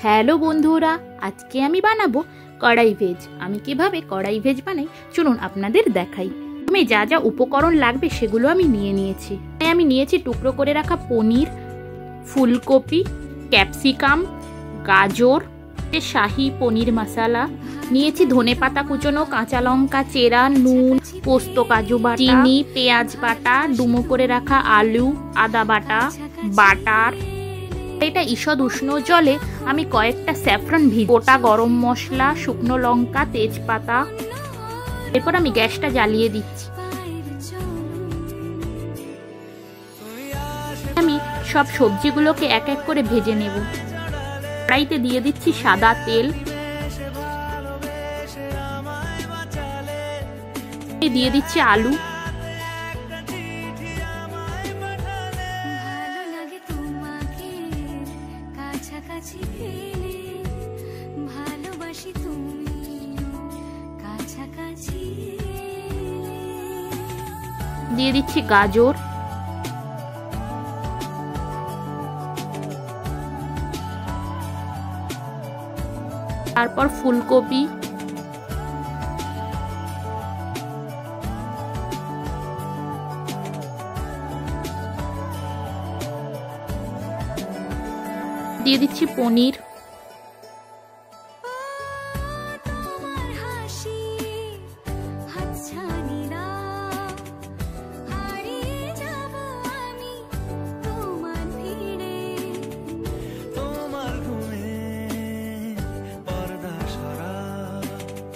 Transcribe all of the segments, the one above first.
Hello বন্ধুরা, আজকে আমি বানাবো কড়াই ভেজ। আমি কিভাবে কড়াই ভেজ বানাই চলুন আপনাদের দেখাই। আমি যা যা উপকরণ লাগবে সেগুলো আমি নিয়ে নিয়েছি। আমি নিয়েছি টুকরো করে রাখা পনির, ফুলকপি, ক্যাপসিকাম, গাজর, শাহি পনির মশলা নিয়েছি, ধনেপাতা কুচনো, কাঁচা লঙ্কা চেরা, নুন, পোস্ত, কাজু বাটা, চিনি, পেঁয়াজ বাটা, ডুমো করে রাখা আলু, আদা বাটা, বাটার। এটা ঈষৎ উষ্ণ জলে আমি কয়েকটা স্যাফরন গোটা গরম মশলা, শুকনো লঙ্কা, তেজপাতা। এরপর আমি গ্যাসটা জ্বালিয়ে দিচ্ছি। আমি সব সবজিগুলোকে এক এক করে ভেজে নেব। কড়াইতে দিয়ে দিচ্ছি সাদা তেল, দিয়ে দিচ্ছি আলু, দিয়ে দিচ্ছি গাজর, তারপর ফুলকপি, দিয়ে দিচ্ছি পনির,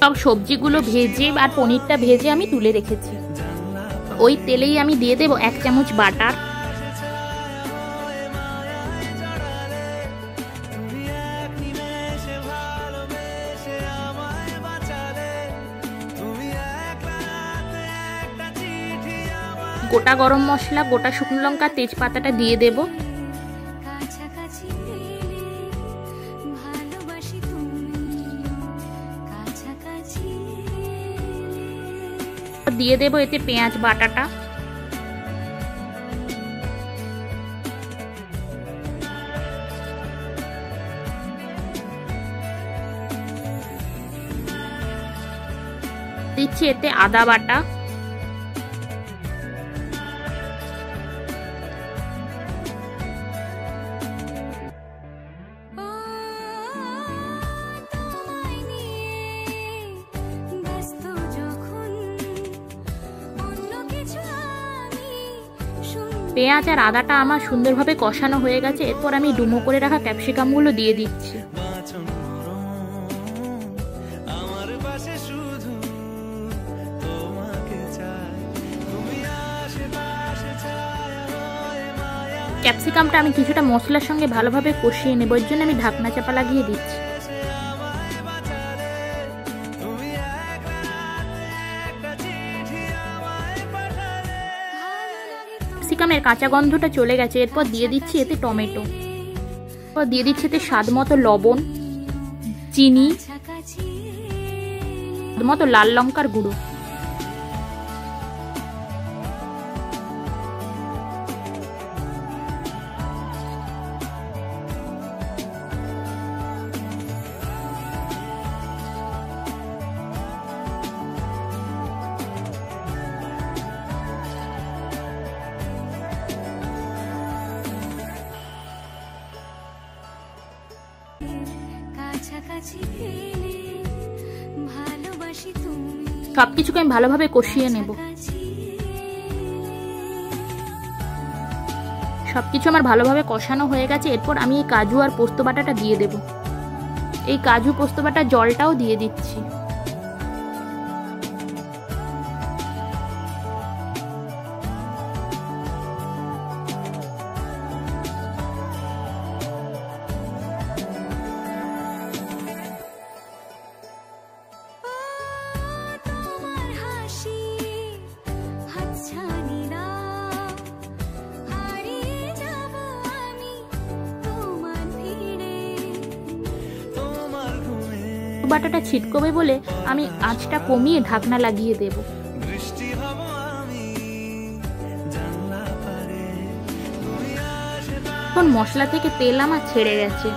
সব সবজিগুলো ভেজে আর পনিরটা ভেজে আমি তুলে রেখেছি। ওই তেলেই আমি দিয়ে দেব 1 চামচ বাটার, গোটা গরম মশলা, গোটা শুকনো লঙ্কা, তেজপাতাটা দিয়ে দেব। দিয়ে দেব এতে পেঁয়াজ বাটাটা, দিচ্ছি এতে আদা বাটা, পেঁয়াজ আর আদাটা আমার সুন্দরভাবে কষানো হয়ে গেছে। এরপর আমি ডুমো করে রাখা ক্যাপসিকামগুলো দিয়ে দিচ্ছি। ক্যাপসিকামটা আমি কিছুটা মশলার সঙ্গে ভালোভাবে কষিয়ে নেব, এর জন্য আমি ঢাকনা চাপা লাগিয়ে দিচ্ছি। ক্যাপসিকামের কাঁচা গন্ধটা চলে গেছে। এরপর দিয়ে দিচ্ছি এতে টমেটো, এরপর দিয়ে দিচ্ছি এতে স্বাদ মতো লবণ, চিনি, স্বাদ মতো লাল লঙ্কার গুঁড়ো। সবকিছুকে আমি ভালোভাবে কষিয়ে নেব। সবকিছু আমার ভালোভাবে কষানো হয়ে গেছে। এরপর আমি এই কাজু আর পোস্ত বাটাটা দিয়ে দেব। এই কাজু পোস্ত বাটার জলটাও দিয়ে দিচ্ছি। বাটাটা ছিটকবে বলে আমি আঁচটা কমিয়ে ঢাকনা লাগিয়ে দেব। এখন মশলা থেকে তেল আমার ছেড়ে গেছে।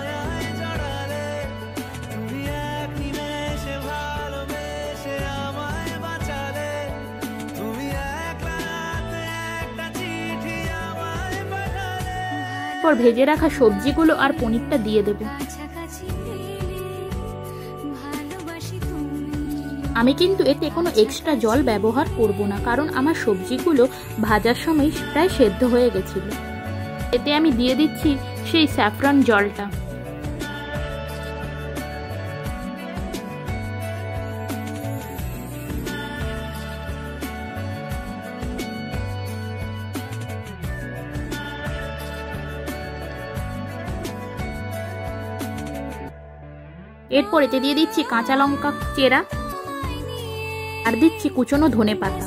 এরপর ভেজে রাখা সবজিগুলো আর পনিরটা দিয়ে দেব। আমি কিন্তু এতে কোনো এক্সট্রা জল ব্যবহার করব না, কারণ আমার সবজিগুলো ভাজার সময় প্রায় সেদ্ধ হয়ে গেছিল। এতে আমি দিয়ে দিচ্ছি সেই স্যাফরন জলটা। এরপর এতে দিয়ে দিচ্ছি কাঁচা লঙ্কা চেরা আর দিচ্ছি কুচনো ধনেপাতা।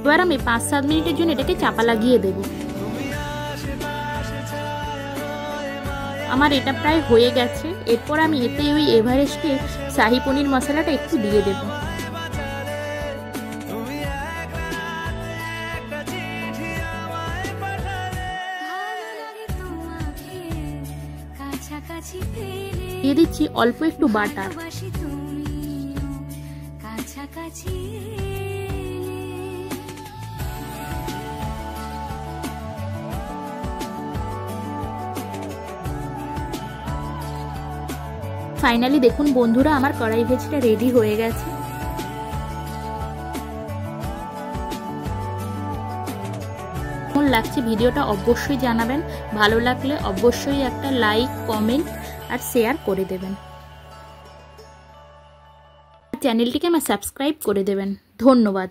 এবার আমি 5-7 মিনিটের জন্য এটাকে চাপা লাগিয়ে দেব। আমার এটা প্রায় হয়ে গেছে। এরপর আমি এতে ওই এভারেস্টের শাহী পনির মশলাটা একটু দিয়ে দেব। দিয়ে দিচ্ছি অল্প একটু বাটার। ফাইনালি দেখুন বন্ধুরা, আমার কড়াই ভেজটা রেডি হয়ে গেছে। কেমন লাগছে ভিডিওটা অবশ্যই জানাবেন। ভালো লাগলে অবশ্যই একটা লাইক, কমেন্ট আর শেয়ার করে দেবেন। চ্যানেলটিকে আমার সাবস্ক্রাইব করে দেবেন। ধন্যবাদ।